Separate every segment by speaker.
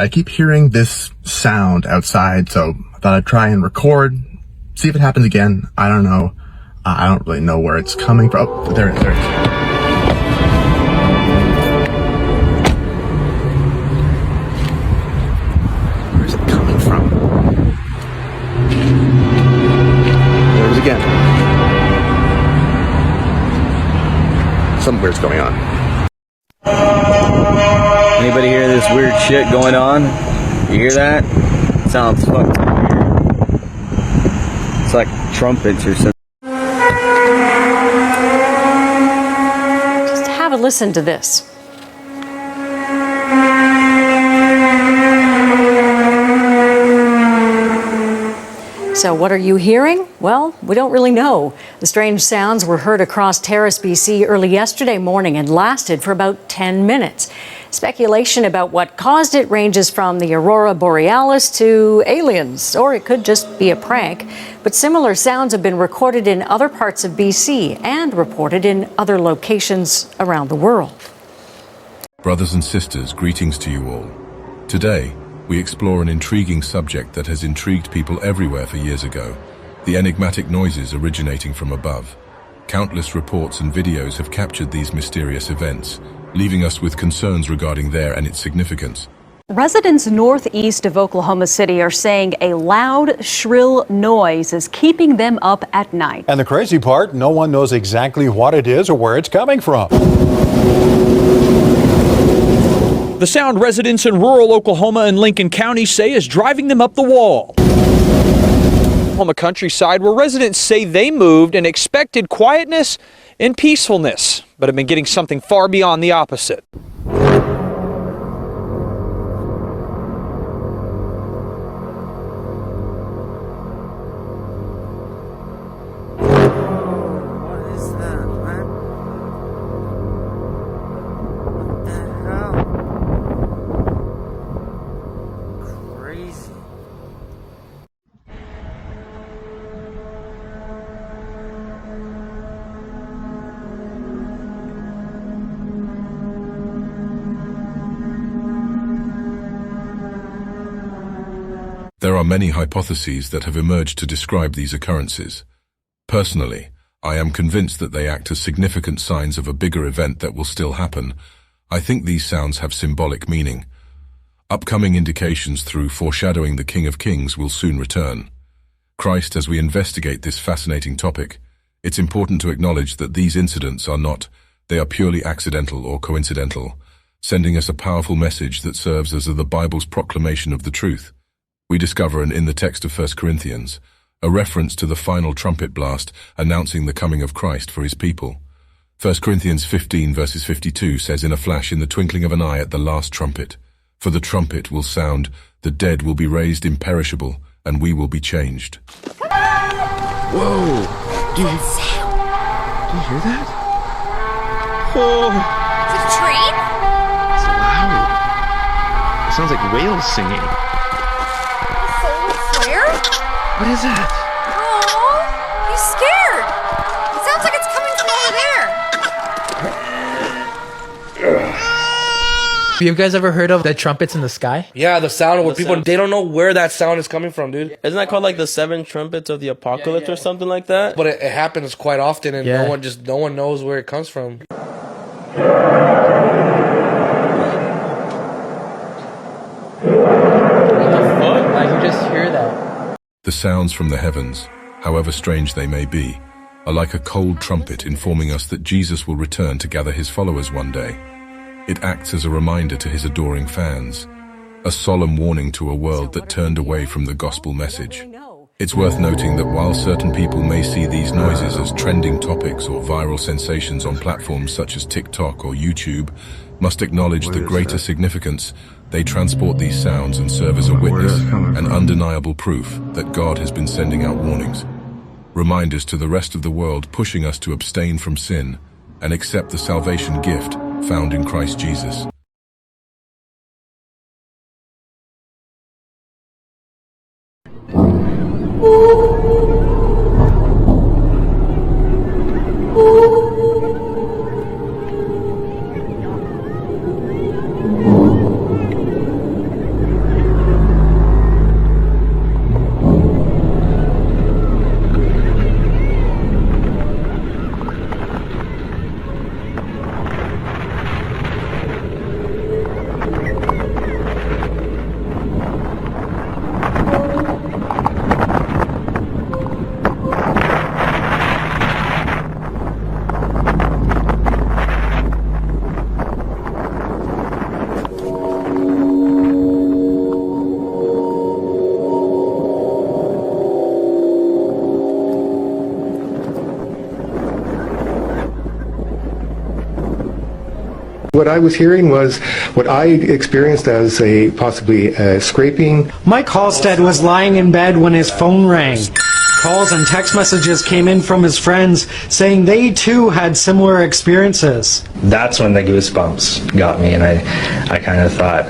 Speaker 1: I keep hearing this sound outside, so I thought I'd try and record, see if it happens again. I don't know. I don't really know where it's coming from. Oh, there it is. Where's it coming from? There it is again. Something weird's going on.
Speaker 2: Anybody hear this weird shit going on? You hear that? It sounds fucking weird. It's like trumpets or something.
Speaker 3: Just have a listen to this. So what are you hearing? Well, we don't really know. The strange sounds were heard across Terrace, BC early yesterday morning and lasted for about 10 minutes. Speculation about what caused it ranges from the aurora borealis to aliens, or it could just be a prank. But similar sounds have been recorded in other parts of BC and reported in other locations around the world.
Speaker 4: Brothers and sisters, greetings to you all. Today, we explore an intriguing subject that has intrigued people everywhere for years ago, the enigmatic noises originating from above. Countless reports and videos have captured these mysterious events, leaving us with concerns regarding their and its significance.
Speaker 5: Residents northeast of Oklahoma City are saying a loud, shrill noise is keeping them up at night.
Speaker 6: And the crazy part, no one knows exactly what it is or where it's coming from.
Speaker 7: The sound residents in rural Oklahoma and Lincoln County say is driving them up the wall. Oklahoma countryside, where residents say they moved and expected quietness and peacefulness, but have been getting something far beyond the opposite.
Speaker 4: There are many hypotheses that have emerged to describe these occurrences. Personally, I am convinced that they act as significant signs of a bigger event that will still happen. I think these sounds have symbolic meaning. Upcoming indications through foreshadowing the King of Kings will soon return. Christ, as we investigate this fascinating topic, it's important to acknowledge that these incidents are not, they are purely accidental or coincidental, sending us a powerful message that serves as the Bible's proclamation of the truth. We discover in the text of 1 Corinthians, a reference to the final trumpet blast announcing the coming of Christ for his people. 1 Corinthians 15 verses 52 says, "In a flash, in the twinkling of an eye at the last trumpet, for the trumpet will sound, the dead will be raised imperishable, and we will be changed."
Speaker 1: Whoa! Do you hear that?
Speaker 8: Oh! Is it a train?
Speaker 1: It's loud. It sounds like whales singing. What is that?
Speaker 8: Oh, he's scared. It sounds like it's coming from over there.
Speaker 9: Have you guys ever heard of the trumpets in the sky?
Speaker 10: Yeah, the sound where people, they don't know where that sound is coming from, dude.
Speaker 2: Isn't that called like the 7 trumpets of the apocalypse or something like that?
Speaker 10: But it happens quite often, and no one knows where it comes from.
Speaker 9: What the fuck? I can just hear that.
Speaker 4: The sounds from the heavens, however strange they may be, are like a cold trumpet informing us that Jesus will return to gather his followers one day. It acts as a reminder to his adoring fans, a solemn warning to a world that turned away from the gospel message. It's worth noting that while certain people may see these noises as trending topics or viral sensations on platforms such as TikTok or YouTube, must acknowledge the greater significance. They transport these sounds and serve as a witness, an undeniable proof that God has been sending out warnings. Reminders to the rest of the world, pushing us to abstain from sin and accept the salvation gift found in Christ Jesus.
Speaker 11: What I was hearing was what I experienced as possibly a scraping.
Speaker 12: Mike Halstead was lying in bed when his phone rang. Calls and text messages came in from his friends saying they too had similar experiences.
Speaker 13: That's when the goosebumps got me, and I kind of thought,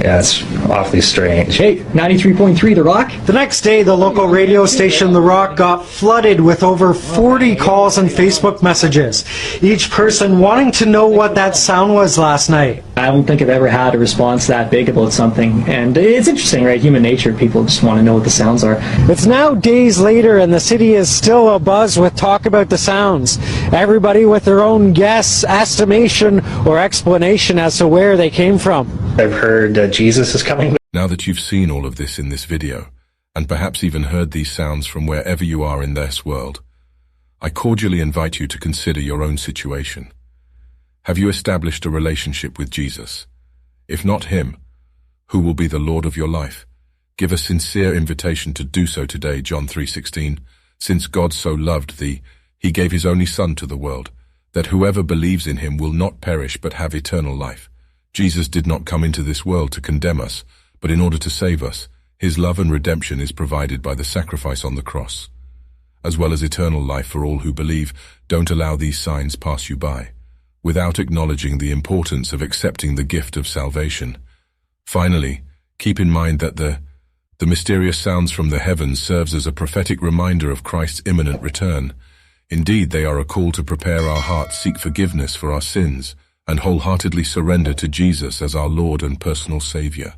Speaker 13: yeah, it's awfully strange.
Speaker 12: Hey, 93.3 The Rock? The next day, the local radio station The Rock got flooded with over 40 calls and Facebook messages, each person wanting to know what that sound was last night.
Speaker 14: I don't think I've ever had a response that big about something, and it's interesting, right? Human nature, people just want to know what the sounds are.
Speaker 12: It's now days later, and the city is still abuzz with talk about the sounds. Everybody with their own guess, estimation, or explanation as to where they came from.
Speaker 13: I've heard Jesus is coming.
Speaker 4: Now that you've seen all of this in this video, and perhaps even heard these sounds from wherever you are in this world, I cordially invite you to consider your own situation. Have you established a relationship with Jesus? If not him, who will be the Lord of your life? Give a sincere invitation to do so today, John 3:16. Since God so loved thee, he gave his only Son to the world, that whoever believes in him will not perish but have eternal life. Jesus did not come into this world to condemn us, but in order to save us. His love and redemption is provided by the sacrifice on the cross. As well as eternal life for all who believe, don't allow these signs pass you by, without acknowledging the importance of accepting the gift of salvation. Finally, keep in mind that the mysterious sounds from the heavens serves as a prophetic reminder of Christ's imminent return. Indeed, they are a call to prepare our hearts, seek forgiveness for our sins, and wholeheartedly surrender to Jesus as our Lord and personal Savior.